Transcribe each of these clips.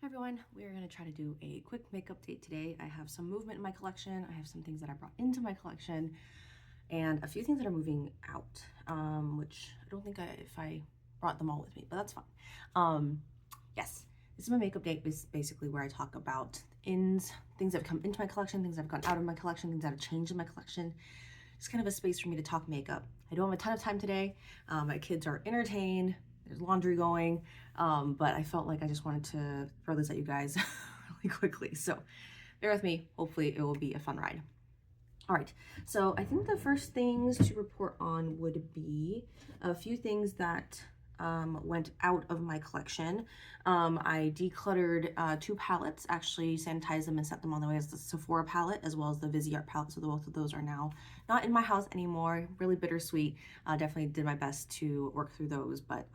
Hi everyone, we are going to try to do a quick makeup date today. I have some movement in my collection, I have some things that I brought into my collection, and a few things that are moving out, which I don't think if I brought them all with me, but that's fine. Yes, this is my makeup date, is basically where I talk about ins, things that have come into my collection, things that have gone out of my collection, things that have changed in my collection. It's kind of a space for me to talk makeup. I don't have a ton of time today. My kids are entertained. There's laundry going, but I felt like I just wanted to throw this at you guys really quickly. So bear with me. Hopefully it will be a fun ride. All right, so I think the first things to report on would be a few things that went out of my collection. I decluttered 2 palettes, actually sanitized them and set them on the way as the Sephora palette as well as the Viseart palette. So both of those are now not in my house anymore. Really bittersweet. Definitely did my best to work through those, but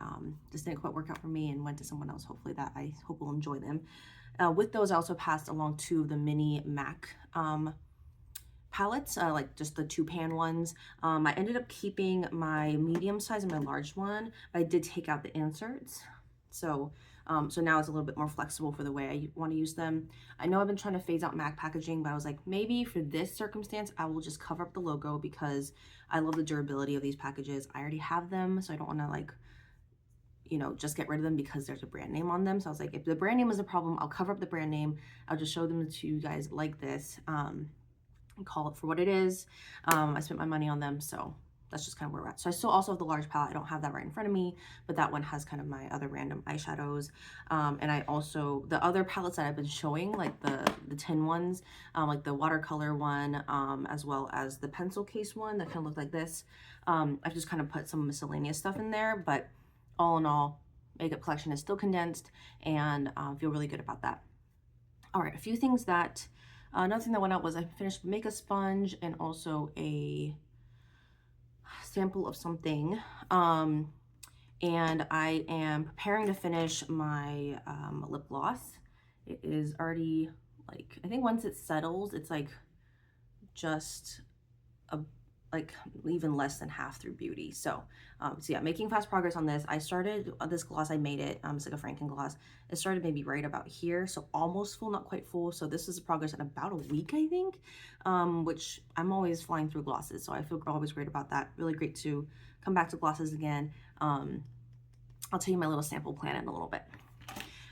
just didn't quite work out for me and went to someone else. Hopefully that I hope will enjoy them. With those, I also passed along 2 of the mini MAC palettes, like just the 2-pan ones. I ended up keeping my medium size and my large one, but I did take out the inserts. So now it's a little bit more flexible for the way I want to use them. I know I've been trying to phase out MAC packaging, but I was like, maybe for this circumstance, I will just cover up the logo because I love the durability of these packages. I already have them, so I don't want to like, you know, just get rid of them because there's a brand name on them. So I was like, if the brand name is a problem, I'll cover up the brand name. I'll just show them to you guys like this. Call it for what it is. I spent my money on them, so that's just kind of where we're at. So I still also have the large palette. I don't have that right in front of me, but that one has kind of my other random eyeshadows. And I also, the other palettes that I've been showing, like the tin ones, like the watercolor one, as well as the pencil case one that kind of looked like this. I've just kind of put some miscellaneous stuff in there, but all in all, makeup collection is still condensed, and feel really good about that. All right, a few things that another thing that went out was I finished makeup sponge and also a sample of something. And I am preparing to finish my lip gloss. It is already like, I think once it settles, it's like just like even less than half through beauty. So yeah, making fast progress on this. I started this gloss, I made it, it's like a Franken gloss. It started maybe right about here, so almost full, not quite full. So this is progress in about a week, I think, which I'm always flying through glosses, so I feel always great about that. Really great to come back to glosses again. I'll tell you my little sample plan in a little bit.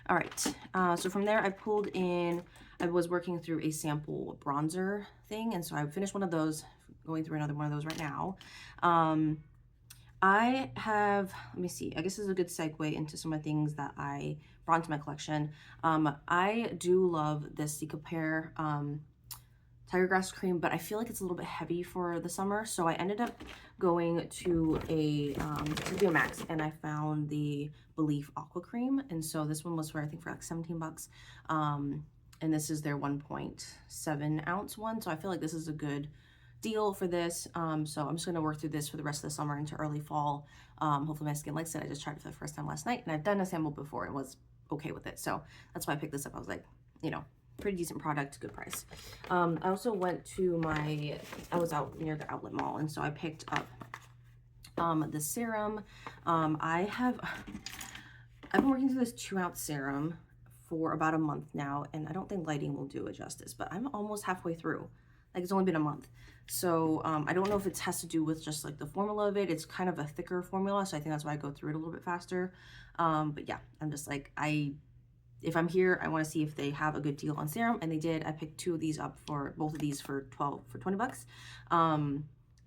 All right, so from there I pulled in, I was working through a sample bronzer thing, and so I finished one of those, going through another one of those right now. I have, let me see, I guess this is a good segue into some of the things that I brought into my collection. I do love this Cica Pear Tiger Grass cream, but I feel like it's a little bit heavy for the summer, so I ended up going to a to Max, and I found the Belief Aqua Cream, and so this one was for, I think, for like 17 bucks. And this is their 1.7 ounce one, so I feel like this is a good deal for this. So I'm just going to work through this for the rest of the summer into early fall. Hopefully my skin likes it. I just tried it for the first time last night, and I've done a sample before and was okay with it, so that's why I picked this up. I was like, you know, pretty decent product, good price. I also went to I was out near the outlet mall, and so I picked up the serum. I've been working through this 2-ounce serum for about a month now, and I don't think lighting will do it justice, but I'm almost halfway through. Like, it's only been a month. So I don't know if it has to do with just like the formula of it. It's kind of a thicker formula, so I think that's why I go through it a little bit faster. But yeah, I'm just like, if I'm here, I want to see if they have a good deal on serum, and they did. I picked 2 of these up, for both of these for 20 bucks.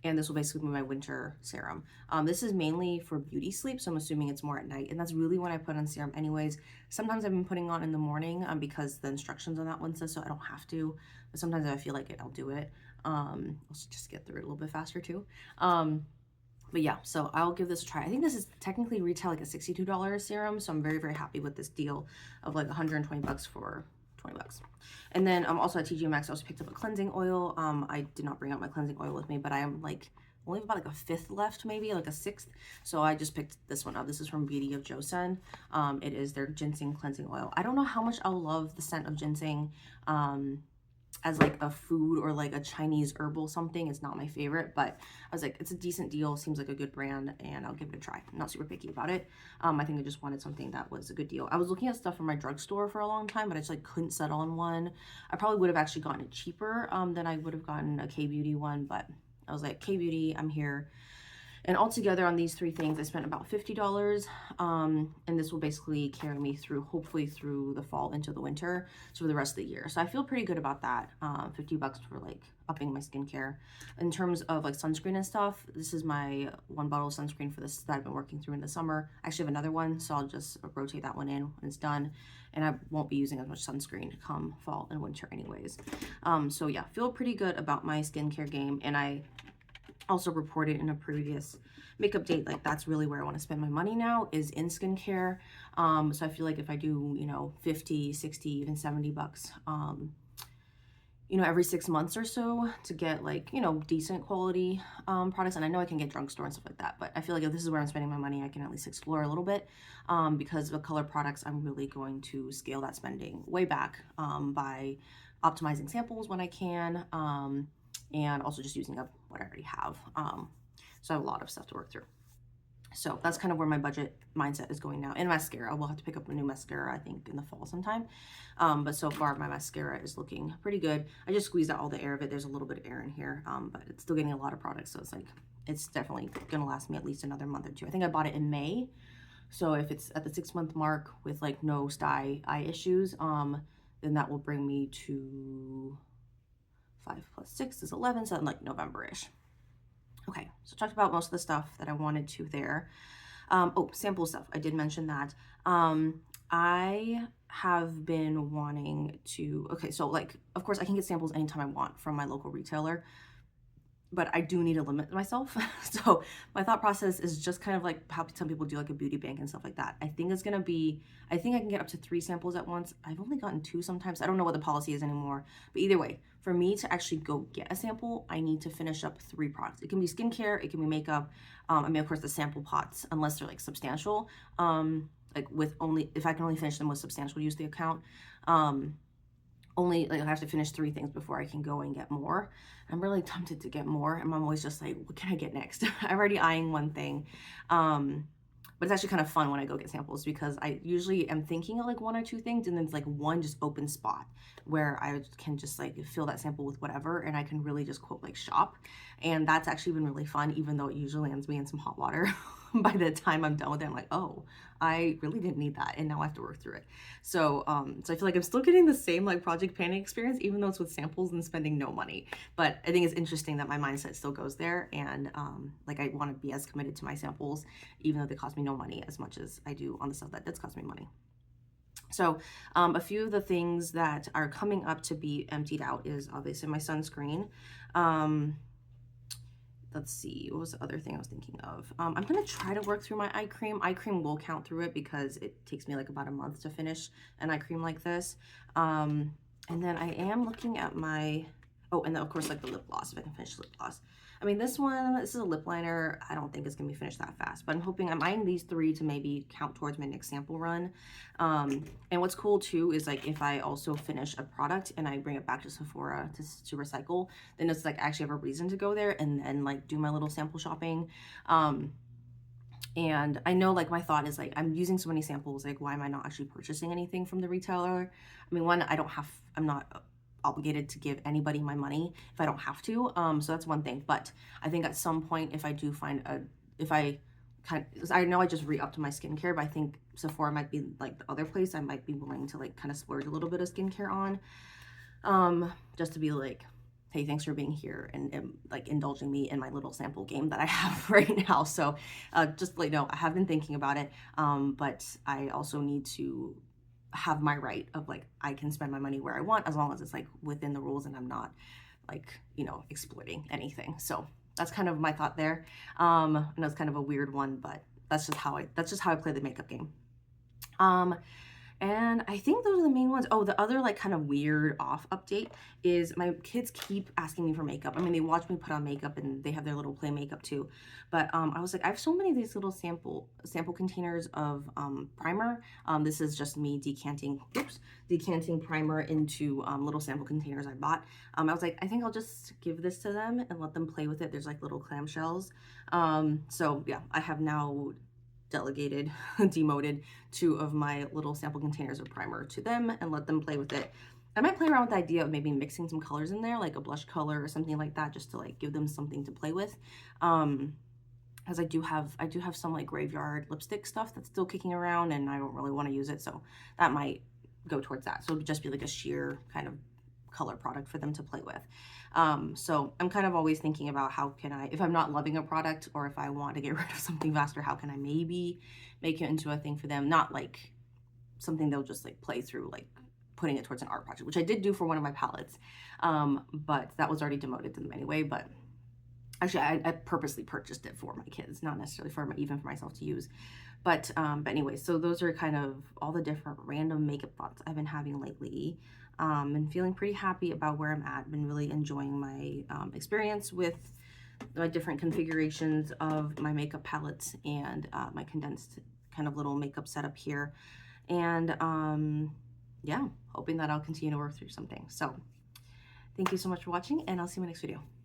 And this will basically be my winter serum. This is mainly for beauty sleep, so I'm assuming it's more at night, and that's really when I put on serum anyways. Sometimes I've been putting on in the morning because the instructions on that one says so I don't have to, but sometimes if I feel like it, I'll do it. Let's just get through it a little bit faster too. But yeah, so I'll give this a try. I think this is technically retail like a $62 serum, so I'm very, very happy with this deal of like 120 bucks for 20 bucks. And then also at TJ Maxx, I also picked up a cleansing oil. I did not bring out my cleansing oil with me, but I am like only about like a 5th left, maybe like a 6th. So I just picked this one up. This is from Beauty of Joseon. It is their ginseng cleansing oil. I don't know how much I'll love the scent of ginseng. as like a food or like a Chinese herbal something. It's not my favorite, but I was like, it's a decent deal, seems like a good brand, and I'll give it a try. I'm not super picky about it. I think I just wanted something that was a good deal. I was looking at stuff from my drugstore for a long time, but I just like couldn't settle on one. I probably would have actually gotten it cheaper than I would have gotten a K-Beauty one, but I was like, K-Beauty, I'm here. And altogether on these three things, I spent about $50. And this will basically carry me through, hopefully through the fall into the winter, so for the rest of the year. So I feel pretty good about that. 50 bucks for like upping my skincare. In terms of like sunscreen and stuff, this is my 1 bottle of sunscreen for this that I've been working through in the summer. I actually have another one, so I'll just rotate that one in when it's done. And I won't be using as much sunscreen come fall and winter anyways. So yeah, feel pretty good about my skincare game. And I also reported in a previous makeup date, like that's really where I want to spend my money now, is in skincare. So I feel like if I do, you know, 50, 60, even 70 bucks, you know, every 6 months or so to get like, you know, decent quality products. And I know I can get drugstore and stuff like that, but I feel like if this is where I'm spending my money, I can at least explore a little bit, because with color products, I'm really going to scale that spending way back by optimizing samples when I can, and also just using up what I already have. So I have a lot of stuff to work through. So that's kind of where my budget mindset is going now. And mascara, we'll have to pick up a new mascara, I think, in the fall sometime. But so far, my mascara is looking pretty good. I just squeezed out all the air of it. There's a little bit of air in here, but it's still getting a lot of product. So it's like, it's definitely going to last me at least another month or two. I think I bought it in May. So if it's at the 6-month mark with like no eye issues, then that will bring me to 5 plus 6 is 11, so like November-ish. Okay, so talked about most of the stuff that I wanted to there. Oh, sample stuff. I did mention that. I have been wanting to, okay, so like, of course I can get samples anytime I want from my local retailer, but I do need to limit myself. So my thought process is just kind of like how some people do like a beauty bank and stuff like that. I think it's gonna be, I think I can get up to 3 samples at once. I've only gotten 2 sometimes. I don't know what the policy is anymore, but either way, for me to actually go get a sample, I need to finish up 3 products. It can be skincare, it can be makeup. I mean, of course the sample pots, unless they're like substantial, like with only, if I can only finish them with substantial use the account, only like I have to finish 3 things before I can go and get more. I'm really tempted to get more, and I'm always just like, what can I get next? I'm already eyeing one thing, but it's actually kind of fun when I go get samples, because I usually am thinking of like 1 or 2 things, and then it's like one just open spot where I can just like fill that sample with whatever, and I can really just quote like shop. And that's actually been really fun, even though it usually lands me in some hot water. By the time I'm done with it, I'm like, oh, I really didn't need that, and now I have to work through it. So so I feel like I'm still getting the same like project planning experience, even though it's with samples and spending no money. But I think it's interesting that my mindset still goes there, and like I want to be as committed to my samples, even though they cost me no money, as much as I do on the stuff that does cost me money. So a few of the things that are coming up to be emptied out is obviously my sunscreen. Let's see, what was the other thing I was thinking of? I'm gonna try to work through my eye cream. Eye cream will count through it because it takes me like about a month to finish an eye cream like this. And then I am looking at my, oh, and then of course like the lip gloss, if I can finish lip gloss. I mean, this is a lip liner. I don't think it's gonna be finished that fast, but I'm eyeing these 3 to maybe count towards my next sample run. And what's cool too is like if I also finish a product and I bring it back to Sephora to recycle, then it's like I actually have a reason to go there and then like do my little sample shopping. And I know like my thought is like, I'm using so many samples, like why am I not actually purchasing anything from the retailer? I mean, one, I'm not obligated to give anybody my money if I don't have to. So that's one thing. But I think at some point, if I do find I know I just re-upped my skincare, but I think Sephora might be like the other place I might be willing to like kind of splurge a little bit of skincare on, just to be like, hey, thanks for being here and like indulging me in my little sample game that I have right now. So just like, no, I have been thinking about it, but I also need to have my right of like, I can spend my money where I want as long as it's like within the rules and I'm not like, you know, exploiting anything. So that's kind of my thought there. I know it's kind of a weird one, but that's just how I play the makeup game. And I think those are the main ones. Oh, the other like kind of weird off update is my kids keep asking me for makeup. I mean, they watch me put on makeup and they have their little play makeup too. But I was like, I have so many of these little sample containers of primer. This is just me decanting primer into little sample containers I bought. I was like, I think I'll just give this to them and let them play with it. There's like little clamshells. So yeah, I have now delegated, demoted 2 of my little sample containers of primer to them and let them play with it. I might play around with the idea of maybe mixing some colors in there, like a blush color or something like that, just to like give them something to play with. As I do have some like graveyard lipstick stuff that's still kicking around and I don't really want to use it, so that might go towards that. So it would just be like a sheer kind of color product for them to play with. So I'm kind of always thinking about how can I, if I'm not loving a product or if I want to get rid of something faster, how can I maybe make it into a thing for them? Not like something they'll just like play through, like putting it towards an art project, which I did do for one of my palettes. But that was already demoted to them anyway. But actually I purposely purchased it for my kids, not necessarily for even for myself to use. But anyway, so those are kind of all the different random makeup thoughts I've been having lately. And feeling pretty happy about where I'm at. Been really enjoying my experience with my different configurations of my makeup palettes and my condensed kind of little makeup setup here. And yeah, hoping that I'll continue to work through something. So thank you so much for watching, and I'll see you in my next video.